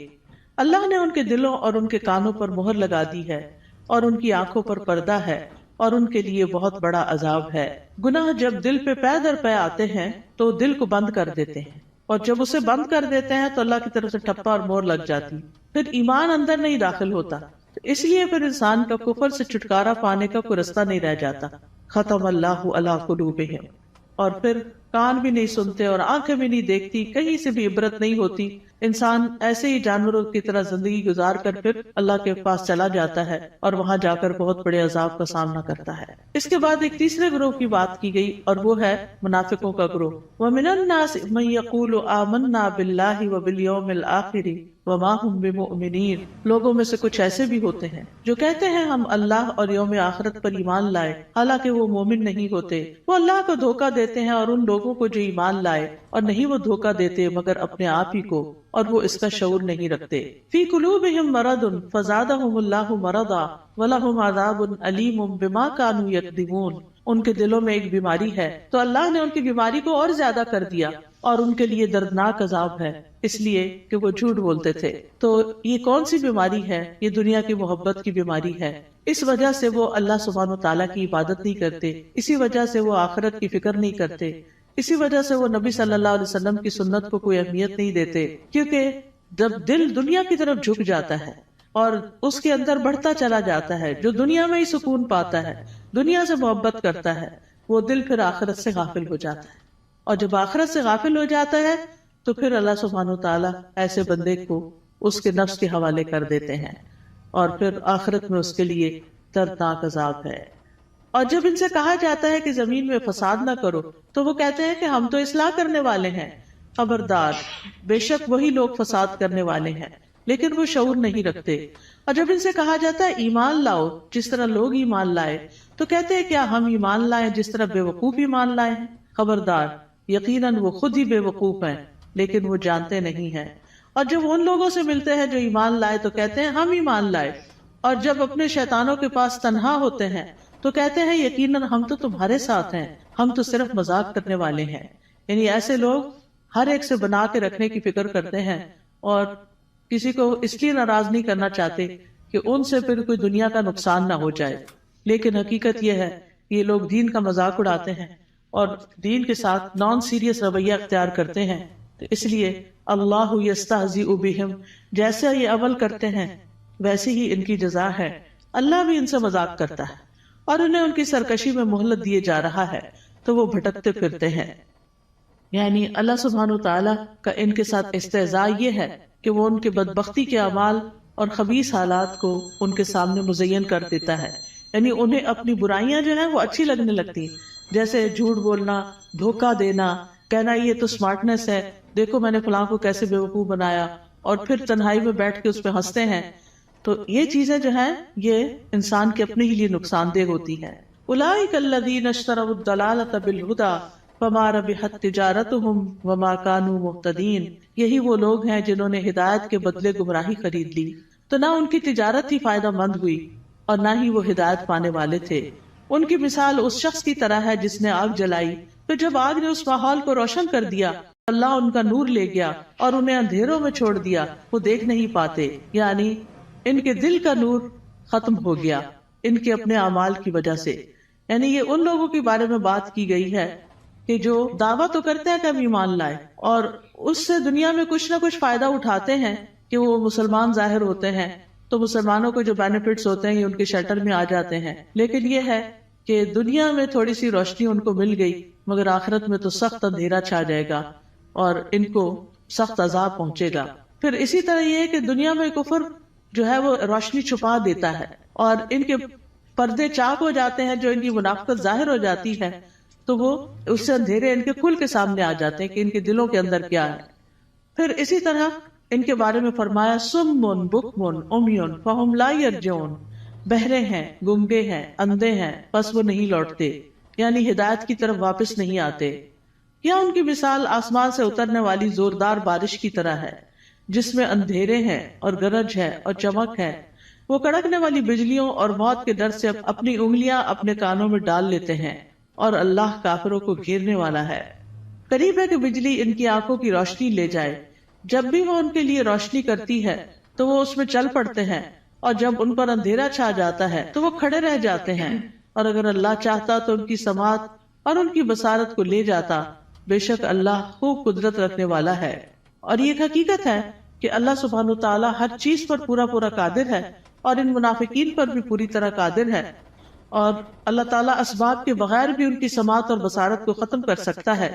اللہ نے ان کے دلوں اور ان کے کانوں پر مہر لگا دی ہے اور ان کی آنکھوں پر پردہ ہے اور ان کے لیے بہت بڑا عذاب ہے۔ گناہ جب دل پہ پے در پے آتے ہیں تو دل کو بند کر دیتے ہیں، اور جب اسے بند کر دیتے ہیں تو اللہ کی طرف سے ٹھپا اور مہر لگ جاتی، پھر ایمان اندر نہیں داخل ہوتا، اس لیے پھر انسان کا کفر سے چھٹکارا پانے کا کوئی رستہ نہیں رہ جاتا۔ ختم اللہ علی قلوبہم، اور پھر کان بھی نہیں سنتے اور آنکھیں بھی نہیں دیکھتی، کہیں سے بھی عبرت نہیں ہوتی، انسان ایسے ہی جانوروں کی طرح زندگی گزار کر پھر اللہ کے پاس چلا جاتا ہے اور وہاں جا کر بہت بڑے عذاب کا سامنا کرتا ہے۔ اس کے بعد ایک تیسرے گروہ کی بات کی گئی اور وہ ہے منافقوں کا گروہ۔ وَمِنَ النَّاسِ مَن يَقُولُ آمَنَّا بِاللَّهِ وَبِالْيَوْمِ الْآخِرِ وَمَا هُمْ بِمُؤْمِنِينَ، لوگوں میں سے کچھ ایسے بھی ہوتے ہیں جو کہتے ہیں ہم اللہ اور یوم آخرت پر ایمان لائے، حالانکہ وہ مومن نہیں ہوتے۔ وہ اللہ کو دھوکہ دیتے ہیں اور ان لوگوں کو جو ایمان لائے، اور نہیں وہ دھوکہ دیتے مگر اپنے آپ ہی کو، اور وہ اس کا شعور نہیں رکھتے۔ فی قلوبہم مرض فزادہم اللہ مرضا ولہم عذاب علیم بما کانوا یکذبون، ان کے دلوں میں ایک بیماری ہے تو اللہ نے ان کی بیماری کو اور زیادہ کر دیا اور ان کے لیے دردناک عذاب ہے، اس لیے کہ وہ جھوٹ بولتے تھے۔ تو یہ کون سی بیماری ہے؟ یہ دنیا کی محبت کی بیماری ہے۔ اس وجہ سے وہ اللہ سبحانہ و تعالیٰ کی عبادت نہیں کرتے، اسی وجہ سے وہ آخرت کی فکر نہیں کرتے، اسی وجہ سے وہ نبی صلی اللہ علیہ وسلم کی سنت کو کوئی اہمیت نہیں دیتے، کیونکہ جب دل دنیا کی طرف جھک جاتا ہے اور اس کے اندر بڑھتا چلا جاتا ہے، جو دنیا میں ہی سکون پاتا ہے، دنیا سے محبت کرتا ہے، وہ دل پھر آخرت سے غافل ہو جاتا ہے، اور جب آخرت سے غافل ہو جاتا ہے تو پھر اللہ سبحانہ و تعالیٰ ایسے بندے کو اس کے نفس کے حوالے کر دیتے ہیں، اور پھر آخرت میں اس کے لیے دردناک عذاب ہے۔ اور جب ان سے کہا جاتا ہے کہ زمین میں فساد نہ کرو تو وہ کہتے ہیں کہ ہم تو اصلاح کرنے والے ہیں۔ خبردار، بے شک وہی لوگ فساد کرنے والے ہیں لیکن وہ شعور نہیں رکھتے۔ اور جب ان سے کہا جاتا ہے ایمان لاؤ جس طرح لوگ ایمان لائے تو کہتے ہیں کیا ہم ایمان لائیں جس طرح بے وقوف ایمان لائے ہیں؟ خبردار، یقیناً وہ خود ہی بے وقوف ہیں لیکن وہ جانتے نہیں ہیں۔ اور جب ان لوگوں سے ملتے ہیں جو ایمان لائے تو کہتے ہیں ہم ایمان لائے، اور جب اپنے شیطانوں کے پاس تنہا ہوتے ہیں تو کہتے ہیں یقیناً ہم تو تمہارے ساتھ ہیں، ہم تو صرف مذاق کرنے والے ہیں۔ یعنی ایسے لوگ ہر ایک سے بنا کے رکھنے کی فکر کرتے ہیں اور کسی کو اس لیے ناراض نہیں کرنا چاہتے کہ ان سے پھر کوئی دنیا کا نقصان نہ ہو جائے. لیکن حقیقت یہ ہے کہ یہ لوگ دین کا مذاق اڑاتے ہیں اور دین کے ساتھ نان سیریس رویہ اختیار کرتے ہیں. تو اس لیے اللہ یستہزئ بہم، جیسے یہ عمل کرتے ہیں ویسے ہی ان کی جزا ہے. اللہ بھی ان سے مذاق کرتا ہے اور انہیں ان کی سرکشی میں مہلت دیے جا رہا ہے تو وہ بھٹکتے پھرتے ہیں. یعنی اللہ سبحانہ وتعالی کا ان کے ساتھ استہزاء یہ ہے کہ وہ ان کے بدبختی کے اعمال اور خبیث حالات کو ان کے سامنے مزین کر دیتا ہے. یعنی انہیں اپنی برائیاں جو ہیں وہ اچھی لگنے لگتی ہیں، جیسے جھوٹ بولنا، دھوکہ دینا، کہنا یہ تو سمارٹنس ہے، دیکھو میں نے فلاں کو کیسے بیوقوف بنایا، اور پھر تنہائی میں بیٹھ کے اس پہ ہنستے ہیں. تو یہ چیزیں جو ہیں یہ انسان کے اپنے ہی لیے نقصان دہ ہوتی ہیں. اولئک الذین اشتروا الضلالۃ بالہدی فما ربحت تجارتهم وما كانوا مهتدین. یہی وہ لوگ ہیں جنہوں نے ہدایت کے بدلے گمراہی خرید لی، تو نہ ان کی تجارت ہی فائدہ مند ہوئی اور نہ ہی وہ ہدایت پانے والے تھے. ان کی مثال اس شخص کی طرح ہے جس نے آگ جلائی، تو جب آگ نے اس ماحول کو روشن کر دیا اللہ ان کا نور لے گیا اور انہیں اندھیروں میں چھوڑ دیا، وہ دیکھ نہیں پاتے. یعنی ان کے دل کا نور ختم ہو گیا ان کے اپنے اعمال کی وجہ سے. یعنی یہ ان لوگوں کے بارے میں بات کی گئی ہے کہ جو دعویٰ تو کرتے ہیں کہ ہم ایمان لائے اور اس سے دنیا میں کچھ نہ کچھ فائدہ اٹھاتے ہیں کہ وہ مسلمان ظاہر ہوتے ہیں تو مسلمانوں کو جو بینیفٹس ہوتے ہیں یہ ان کے شیلٹر میں آ جاتے ہیں. لیکن یہ ہے کہ دنیا میں تھوڑی سی روشنی ان کو مل گئی مگر آخرت میں تو سخت اندھیرا چھا جائے گا اور ان کو سخت عذاب پہنچے گا. پھر اسی طرح یہ ہے کہ دنیا میں کفر جو ہے وہ روشنی چھپا دیتا ہے اور ان کے پردے چاک ہو جاتے ہیں، جو ان کی منافقت ظاہر ہو جاتی ہے تو وہ اس سے اندھیرے ان کے کھل کے سامنے آ جاتے ہیں کہ ان کے دلوں کے اندر کیا ہے. پھر اسی طرح ان کے بارے میں فرمایا سم بکم عمی فہم لا یرجعون، بہرے ہیں، گنگے ہیں، اندھے ہیں، پس وہ نہیں لوٹتے، یعنی ہدایت کی طرف واپس نہیں آتے. یا ان کی مثال آسمان سے اترنے والی زوردار بارش کی طرح ہے جس میں اندھیرے ہیں اور گرج ہے اور چمک ہے. وہ کڑکنے والی بجلیوں اور موت کے ڈر سے اپنی انگلیاں اپنے کانوں میں ڈال لیتے ہیں اور اللہ کافروں کو گھیرنے والا ہے. قریب ہے کہ بجلی ان کی آنکھوں کی روشنی لے جائے، جب بھی وہ ان کے لیے روشنی کرتی ہے تو وہ اس میں چل پڑتے ہیں اور جب ان پر اندھیرا چھا جاتا ہے تو وہ کھڑے رہ جاتے ہیں. اور اگر اللہ چاہتا تو ان کی سماعت اور ان کی بصارت کو لے جاتا، بے شک اللہ خوب قدرت رکھنے والا ہے. اور یہ حقیقت ہے کہ اللہ سبحانہ تعالیٰ ہر چیز پر پورا قادر ہے اور ان منافقین پر بھی پوری طرح قادر ہے، اور اللہ تعالیٰ اسباب کے بغیر بھی ان کی سماعت اور بصارت کو ختم کر سکتا ہے.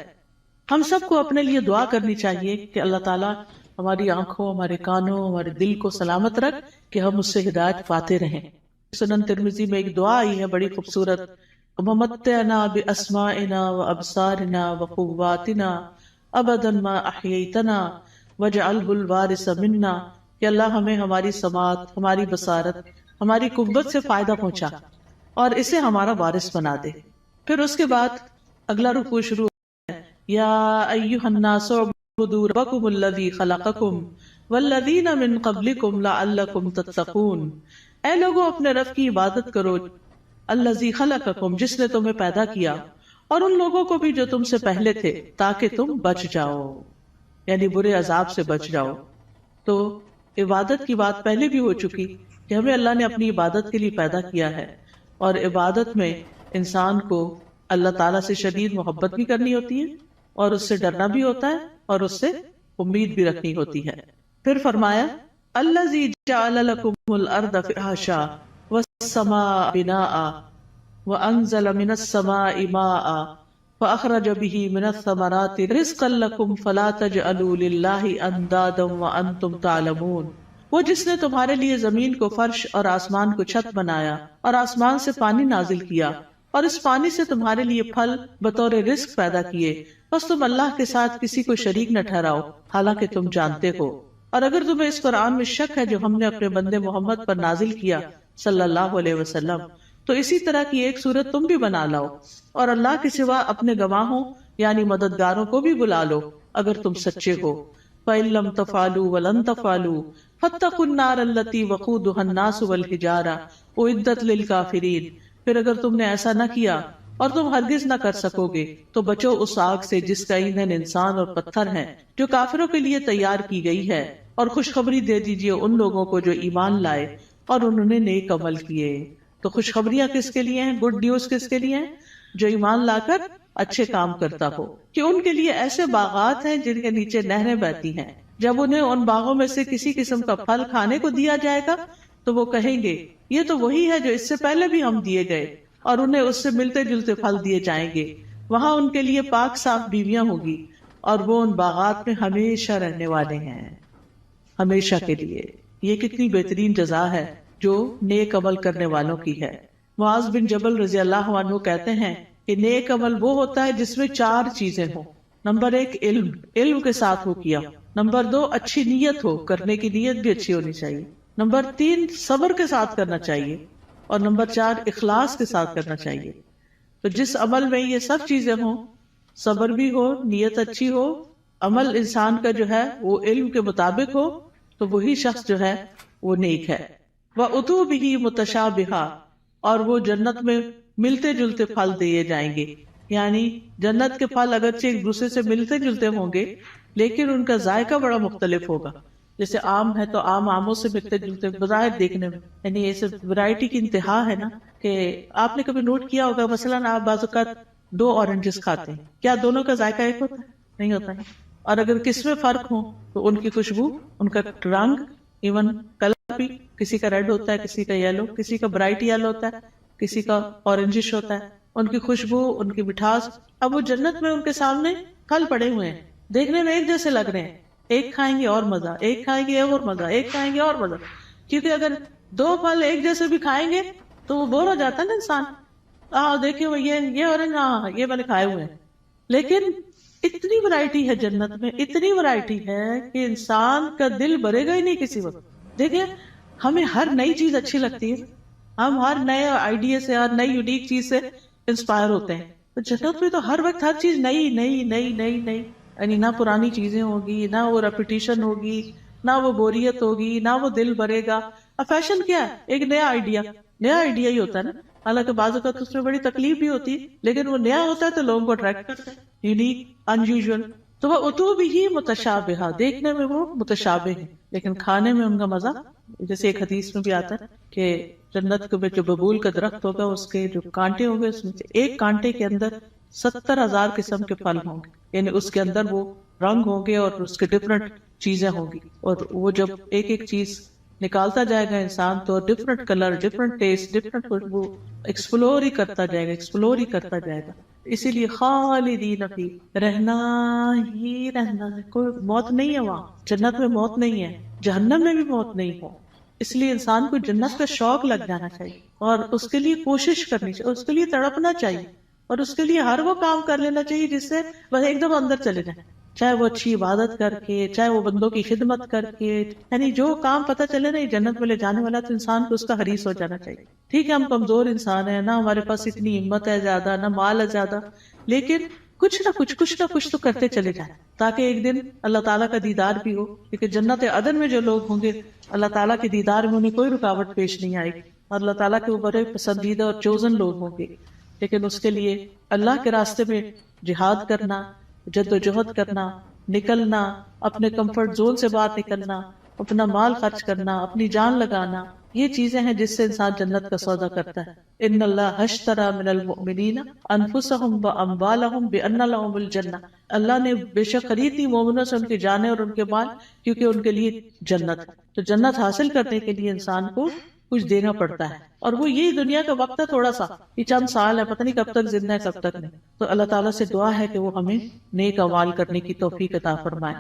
ہم سب کو اپنے لیے دعا کرنی چاہیے کہ اللہ تعالیٰ ہماری آنکھوں، ہمارے کانوں، ہمارے دل کو سلامت رکھ کہ ہم اس سے ہدایت پاتے رہیں. سنن ترمذی میں ایک دعا آئی ہے بڑی خوبصورت، وَمَتِّعْنَا بِأَسْمَاعِنَا وَأَبْصَارِنَا وَقُوَّاتِنَا أَبَدًا مَا أَحْيَيْتَنَا وَاجْعَلْهُ الْوَارِثَ مِنَّا، کہ اللہ ہمیں ہماری سماعت، ہماری بصارت، ہماری قوت سے فائدہ پہنچا اور اسے ہمارا وارث بنا دے. پھر اس کے بعد اگلا رکوع شروع ہے، یا ایھا الناس اعبدوا ربکم الذی خلقکم والذین من قبلکم لعلکم تتقون. اے لوگوں اپنے رب کی عبادت کرو، الذی خلقکم جس نے تمہیں پیدا کیا، اور ان لوگوں کو بھی جو تم سے پہلے تھے، تاکہ تم بچ جاؤ، یعنی برے عذاب سے بچ جاؤ. تو عبادت کی بات پہلے بھی ہو چکی کہ ہمیں اللہ نے اپنی عبادت کے لیے پیدا کیا ہے، اور عبادت میں انسان کو اللہ تعالیٰ سے شدید محبت بھی کرنی ہوتی ہے اور اس سے ڈرنا بھی ہوتا ہے اور اس سے امید بھی رکھنی ہوتی ہے. پھر فرمایا الذی جعل لکم الارض فراشا والسماء بناء وانزل من السماء ماء فأخرج به من الثمرات رزقا لكم فلا تجعلوا لله اندادا وانتم تعلمون. وہ جس نے تمہارے لیے زمین کو فرش اور آسمان کو چھت بنایا اور آسمان سے پانی نازل کیا اور اس پانی سے تمہارے لیے پھل بطور رزق پیدا کیے، بس تم اللہ کے ساتھ کسی کو شریک نہ ٹھہراؤ حالانکہ تم جانتے ہو. اور اگر تمہیں اس قرآن میں شک ہے جو ہم نے اپنے بندے محمد پر نازل کیا صلی اللہ علیہ وسلم، تو اسی طرح کی ایک صورت تم بھی بنا لاؤ اور اللہ کے سوا اپنے گواہوں یعنی مددگاروں کو بھی بلا لو اگر تم سچے ہو. فَإِن لَّمْ تَفْعَلُوا وَلَن تَفْعَلُوا فَاتَّقُوا النَّارَ الَّتِي وَقُودُهَا النَّاسُ وَالْحِجَارَةُ أُعِدَّتْ لِلْكَافِرِينَ. پھر اگر تم نے ایسا نہ کیا اور تم ہرگز نہ کر سکو گے تو بچو اس آگ سے جس کا ایندھن انسان اور پتھر ہیں، جو کافروں کے لیے تیار کی گئی ہے، اور خوشخبری دے دیجیے ان لوگوں کو جو ایمان لائے اور انہوں نے نیک عمل کیے۔ تو خوشخبریاں کس کے لیے ہیں؟ گڈ نیوز کس کے لیے ہیں؟ جو ایمان لا کر اچھے کام کرتا ہو، کہ ان کے لیے ایسے باغات ہیں جن کے نیچے نہریں بہتی ہیں، جب انہیں ان باغوں میں سے کسی قسم کا پھل کھانے کو دیا جائے گا تو وہ کہیں گے یہ تو وہی ہے جو اس سے پہلے بھی ہم دیے گئے، اور انہیں اس سے ملتے جلتے پھل دیے جائیں گے۔ وہاں ان کے لیے پاک صاف بیویاں ہوں گی، اور وہ ان باغات میں ہمیشہ رہنے والے ہیں، ہمیشہ کے لیے۔ یہ کتنی بہترین جزا ہے جو نیک عمل کرنے والوں کی ہے۔ معاذ بن جبل رضی اللہ عنہ کہتے ہیں کہ نیک عمل وہ ہوتا ہے جس میں 4 چیزیں ہوں۔ نمبر 1 علم کے ساتھ ہو کیا۔ نمبر 2 اچھی نیت ہو، کرنے کی نیت بھی اچھی ہونی چاہیے۔ نمبر 3 صبر کے ساتھ کرنا چاہیے، اور نمبر 4 اخلاص کے ساتھ کرنا چاہیے۔ تو جس عمل میں یہ سب چیزیں ہوں، صبر بھی ہو، نیت اچھی ہو، عمل انسان کا جو ہے وہ علم کے مطابق ہو، تو وہی شخص جو ہے وہ نیک ہے۔ وَأُتُوا بِهِ مُتَشَابِهًا، اور وہ جنت میں ملتے جلتے پھل دیے جائیں گے، یعنی جنت کے پھل اگرچہ ایک دوسرے سے ملتے جلتے ہوں گے لیکن ان کا ذائقہ بڑا مختلف ہوگا۔ جیسے آم ہے تو آموں سے ملتے جلتے بظاہر دیکھنے میں، یعنی یہ سب ورائٹی کی انتہا ہے نا، کہ آپ نے کبھی نوٹ کیا ہوگا مثلاً آپ بعض اوقات 2 اورنجز کھاتے ہیں، کیا دونوں کا ذائقہ ایک ہوتا ہے؟ نہیں ہوتا ہے۔ اور اگر کس میں فرق ہو تو ان کی خوشبو، ان کا رنگ، ایون کلر بھی، کسی کا ریڈ ہوتا ہے، کسی کا یلو، کسی کا برائٹ یلو ہوتا ہے، کسی کا اورنجش ہوتا ہے، ان کی خوشبو، ان کی مٹھاس۔ اب وہ جنت میں ان کے سامنے پھل پڑے ہوئے ہیں، دیکھنے میں ایک جیسے لگ رہے ہیں، ایک کھائیں گے اور مزہ، ایک کھائیں گے اور مزہ، ایک کھائیں گے اور مزہ، کیونکہ اگر 2 پھل ایک جیسے بھی کھائیں گے تو وہ بور ہو جاتا ہے نا انسان۔ دیکھیں وہ یہ اورنج، ہاں یہ میں نے کھائے ہوئے ہیں، لیکن اتنی ورائٹی ہے جنت میں، اتنی ورائٹی ہے کہ انسان کا دل بھرے گا ہی نہیں کسی وقت۔ دیکھیں ہمیں ہر نئی چیز اچھی لگتی ہے، ہم ہر نئے آئیڈیا سے، ہر نئی یونیک چیز سے انسپائر ہوتے ہیں، تو جنت میں تو ہر وقت ہر چیز نئی نئی نئی نئی نئی، یعنی نہ پرانی چیزیں ہوگی، نہ وہ ریپیٹیشن ہوگی، نہ وہ بوریت ہوگی، نہ وہ دل بھرے گا۔ اب فیشن کیا ہے؟ ایک نیا آئیڈیا ہی ہوتا ہے نا، حالانکہ بعض اوقات اس میں بڑی تکلیف بھی ہوتی ہے، لیکن وہ نیا ہوتا ہے تو لوگوں کو اٹریکٹ کرتا ہے، یونیک، ان یوزول۔ تو وہ اتو بھی متشابہہ، دیکھنے میں وہ متشابہ ہیں لیکن کھانے میں ان کا مزہ، جیسے ایک حدیث میں بھی آتا ہے کہ جنت کے جو ببول کا درخت ہوگا اس کے جو کانٹے ہوں گے، اس میں سے ایک کانٹے کے اندر 70,000 قسم کے پھل ہوں گے، یعنی اس کے اندر وہ رنگ ہوں گے اور اس کے ڈفرنٹ چیزیں ہوں گی، اور وہ جب ایک ایک چیز نکالتا جائے گا انسان تو different colour, different test, different خوشبو، ایکسپلور ہی کرتا جائے گا، ایکسپلور ہی کرتا جائے گا۔ اسی لیے خالدین فی، رہنا ہی رہنا ہے، کوئی موت نہیں ہے وہاں، جنت میں موت نہیں ہے، جہنم میں بھی موت نہیں ہے۔ اس لیے انسان کو جنت کا شوق لگ جانا چاہیے اور اس کے لیے کوشش کرنی چاہیے، اس کے لیے تڑپنا چاہیے، اور اس کے لیے ہر وہ کام کر لینا چاہیے جس سے وہ ایک دم اندر چلے جائیں، چاہے وہ اچھی عبادت کر کے، چاہے وہ بندوں کی خدمت کر کے، یعنی جو کام پتہ چلے نا یہ جنت میں لے جانے والا، تو انسان کو اس کا حریص ہو جانا چاہیے۔ ٹھیک ہے ہم کمزور انسان ہیں، نہ ہمارے پاس اتنی ہمت ہے زیادہ، نہ مال ہے زیادہ، لیکن کچھ نہ کچھ تو کرتے چلے جائیں تاکہ ایک دن اللہ تعالیٰ کا دیدار بھی ہو، کیونکہ جنت عدن میں جو لوگ ہوں گے اللہ تعالیٰ کے دیدار میں انہیں کوئی رکاوٹ پیش نہیں آئے گی، اور اللہ تعالیٰ کے وہ بڑے پسندیدہ اور چوزن لوگ ہوں گے۔ لیکن اس کے لیے اللہ کے راستے میں جہاد کرنا، جد و جہد کرنا، نکلنا، اپنے کمفرٹ زون سے باہر نکلنا، اپنا مال خرچ کرنا، اپنی جان لگانا، یہ چیزیں ہیں جس سے انسان جنت کا سودا کرتا ہے۔ ان اللہ اشتری من المؤمنین انفسهم واموالهم بان لهم الجنہ، اللہ نے بے شک خرید لی مومنوں سے ان کی جانیں اور ان کے مال، کیونکہ ان کے لیے جنت ہے۔ تو جنت حاصل کرنے کے لیے انسان کو کچھ دینا پڑتا ہے، اور وہ یہی دنیا کا وقت ہے، تھوڑا سا، یہ چند سال ہے، پتہ نہیں کب تک زندہ ہے کب تک نہیں۔ تو اللہ تعالیٰ سے دعا ہے کہ وہ ہمیں نیک اعمال کرنے کی توفیق عطا فرمائے۔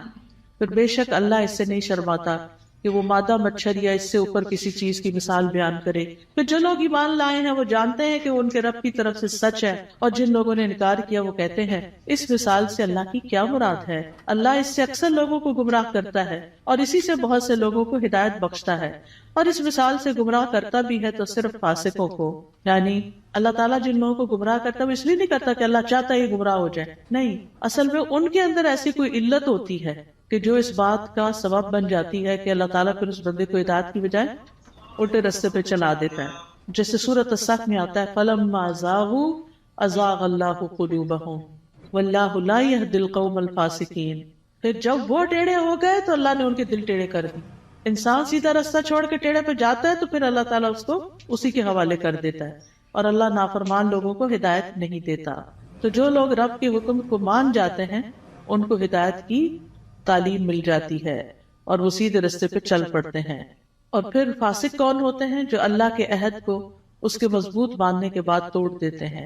پھر بے شک اللہ اس سے نہیں شرماتا کہ وہ مادہ مچھر یا اس سے اوپر کسی چیز کی مثال بیان کرے۔ پھر جو لوگ ایمان لائے ہیں وہ جانتے ہیں کہ وہ ان کے رب کی طرف سے سچ ہے، اور جن لوگوں نے انکار کیا وہ کہتے ہیں اس مثال سے اللہ کی کیا مراد ہے؟ اللہ اس سے اکثر لوگوں کو گمراہ کرتا ہے اور اسی سے بہت سے لوگوں کو ہدایت بخشتا ہے، اور اس مثال سے گمراہ کرتا بھی ہے تو صرف فاسقوں کو۔ یعنی اللہ تعالیٰ جن لوگوں کو گمراہ کرتا ہے وہ اس لیے نہیں کرتا کہ اللہ چاہتا ہے گمراہ ہو جائے، نہیں، اصل میں ان کے اندر ایسی کوئی علت ہوتی ہے کہ جو اس بات کا سبب بن جاتی ہے کہ اللہ تعالیٰ پھر اس بندے کو ہدایت کی بجائے الٹے رستے پہ چلا دیتا ہے۔ جیسے سورۃ الصف میں آتا ہے فَلَمَّا زَاغُوا ازاغ اللہ قلوبہم واللہ لا یہدی القوم الفاسقین. پھر جب وہ ٹیڑھے ہو گئے تو اللہ نے ان کے دل ٹیڑھے کر دیے. انسان سیدھا راستہ چھوڑ کے ٹیڑھے پہ جاتا ہے تو پھر اللہ تعالیٰ اس کو اسی کے حوالے کر دیتا ہے، اور اللہ نافرمان لوگوں کو ہدایت نہیں دیتا. تو جو لوگ رب کے حکم کو مان جاتے ہیں ان کو ہدایت کی تعلیم مل جاتی ہے اور وہ سیدھے راستے پہ چل پڑتے ہیں. اور پھر فاسق کون ہوتے ہیں؟ جو اللہ کے عہد کو اس کے مضبوط ماننے کے بعد توڑ دیتے ہیں،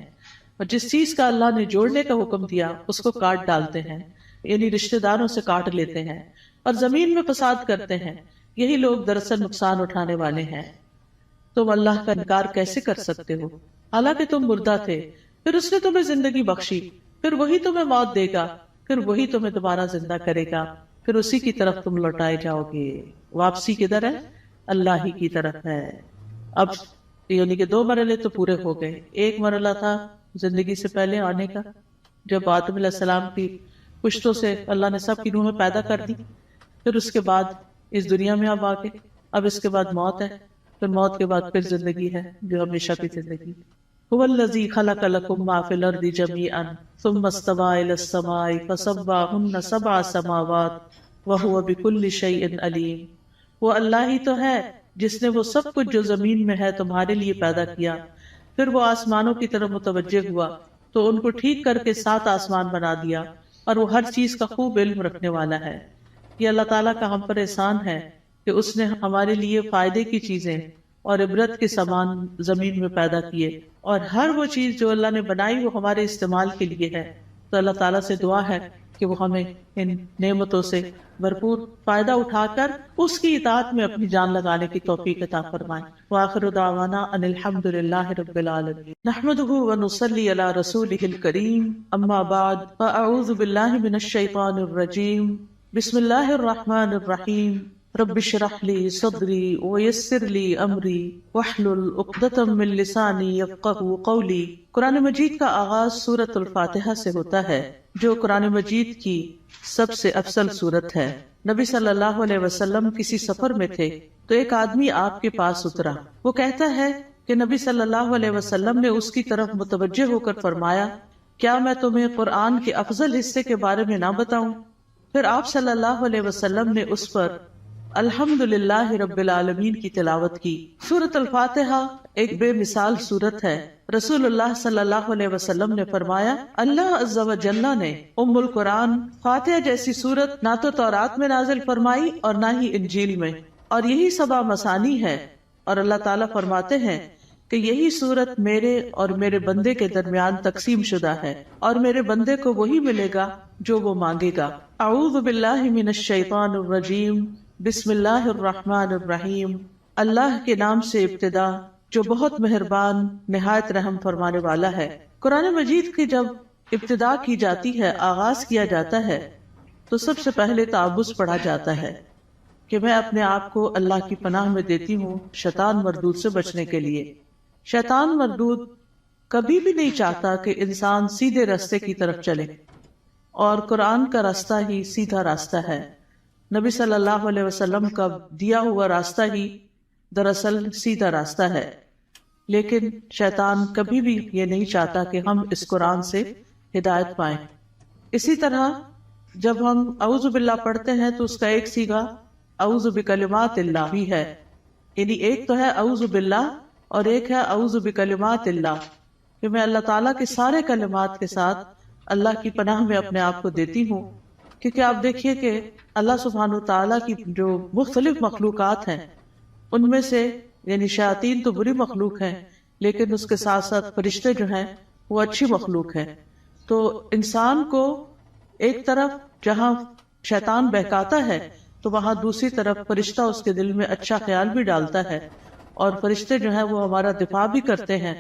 اور جس چیز کا اللہ نے جوڑنے کا حکم دیا اس کو کاٹ ڈالتے ہیں، یعنی رشتہ داروں سے کاٹ لیتے ہیں اور زمین میں فساد کرتے ہیں. یہی لوگ دراصل نقصان اٹھانے والے ہیں. تم اللہ کا انکار کیسے کر سکتے ہو حالانکہ تم مردہ تھے، پھر اس نے تمہیں زندگی بخشی، پھر وہی تمہیں موت دے گا، پھر وہی تمہیں دوبارہ زندہ کرے گا، پھر اسی کی طرف تم لوٹائے جاؤ گے. واپسی کدھر ہے؟ اللہ ہی کی طرف ہے. اب یعنی کہ 2 مرحلے تو پورے ہو گئے. ایک مرحلہ تھا زندگی سے پہلے آنے کا، جب آدم علیہ السلام کی پشتوں سے اللہ نے سب کی روحیں پیدا کر دی. پھر اس کے بعد اس دنیا میں اب آگے، اب اس کے بعد موت ہے، پھر موت کے بعد پھر زندگی ہے جو ہمیشہ کی زندگی. هو الذی خلق لکم ما فی الارض جمیعا ثم استوی الی السماء فسواہن 7 سماوات وہو بکل شیء علیم. وہ اللہ ہی تو ہے جس نے وہ سب کچھ جو زمین میں ہے تمہارے لیے پیدا کیا، پھر وہ آسمانوں کی طرف متوجہ ہوا تو ان کو ٹھیک کر کے 7 آسمان بنا دیا، اور وہ ہر چیز کا خوب علم رکھنے والا ہے. یہ اللہ تعالیٰ کا ہم پر احسان ہے کہ اس نے ہمارے لیے فائدے کی چیزیں اور عبرت کے سامان زمین میں پیدا کیے، اور ہر وہ چیز جو اللہ نے بنائی وہ ہمارے استعمال کے لیے ہے. تو اللہ تعالیٰ سے دعا ہے کہ وہ ہمیں ان نعمتوں سے بھرپور فائدہ اٹھا کر اس کی اطاعت میں اپنی جان لگانے کی توفیق عطا فرمائے. وآخر دعوانا ان الحمد للہ رب العالمین نحمده ونصلی علی رسولہ الکریم. اما بعد فاعوذ باللہ من الشیطان الرجیم. بسم اللہ الرحمن الرحیم. رب اشرح لی صدری ویسر لی امری واحلل عقدۃ من لسانی یفقہوا قولی. قرآن مجید کا آغاز سورۃ الفاتحہ سے ہوتا ہے جو قرآن مجید کی سب سے افضل سورت ہے. نبی صلی اللہ علیہ وسلم کسی سفر میں تھے تو ایک آدمی آپ کے پاس اترا. وہ کہتا ہے کہ نبی صلی اللہ علیہ وسلم نے اس کی طرف متوجہ ہو کر فرمایا، کیا میں تمہیں قرآن کے افضل حصے کے بارے میں نہ بتاؤں؟ پھر آپ صلی اللہ علیہ وسلم نے اس پر الحمدللہ رب العالمین کی تلاوت کی. سورۃ الفاتحہ ایک بے مثال سورت ہے. رسول اللہ صلی اللہ علیہ وسلم نے فرمایا، اللہ عز و جل نے ام القرآن فاتحہ جیسی سورت نہ تو تورات میں نازل فرمائی اور نہ ہی انجیل میں، اور یہی 7 مثانی ہے. اور اللہ تعالیٰ فرماتے ہیں کہ یہی سورت میرے اور میرے بندے کے درمیان تقسیم شدہ ہے، اور میرے بندے کو وہی ملے گا جو وہ مانگے گا. اعوذ باللہ من الشیطان الرجیم. بسم اللہ الرحمن الرحیم. اللہ کے نام سے ابتدا جو بہت مہربان نہایت رحم فرمانے والا ہے. قرآن مجید کی جب ابتدا کی جاتی ہے، آغاز کیا جاتا ہے، تو سب سے پہلے تعوذ پڑھا جاتا ہے کہ میں اپنے آپ کو اللہ کی پناہ میں دیتی ہوں شیطان مردود سے بچنے کے لیے. شیطان مردود کبھی بھی نہیں چاہتا کہ انسان سیدھے راستے کی طرف چلے، اور قرآن کا راستہ ہی سیدھا راستہ ہے. نبی صلی اللہ علیہ وسلم کا دیا ہوا راستہ ہی دراصل سیدھا راستہ ہے. لیکن شیطان کبھی بھی یہ نہیں چاہتا کہ ہم اس قرآن سے ہدایت پائیں. اسی طرح جب ہم اعوذ باللہ پڑھتے ہیں تو اس کا ایک صیغہ اعوذ بکلمات اللہ بھی ہے، یعنی ایک تو ہے اعوذ باللہ اور ایک ہے اعوذ بکلمات اللہ، کہ میں اللہ تعالیٰ کے سارے کلمات کے ساتھ اللہ کی پناہ میں اپنے آپ کو دیتی ہوں. کیونکہ آپ دیکھیے کہ اللہ سبحانہ تعالیٰ کی جو مختلف مخلوقات ہیں ان میں سے یعنی شیاطین تو بری مخلوق ہیں، لیکن اس کے ساتھ ساتھ فرشتے جو ہیں وہ اچھی مخلوق ہیں. تو انسان کو ایک طرف جہاں شیطان بہکاتا ہے تو وہاں دوسری طرف فرشتہ اس کے دل میں اچھا خیال بھی ڈالتا ہے، اور فرشتے جو ہیں وہ ہمارا دفاع بھی کرتے ہیں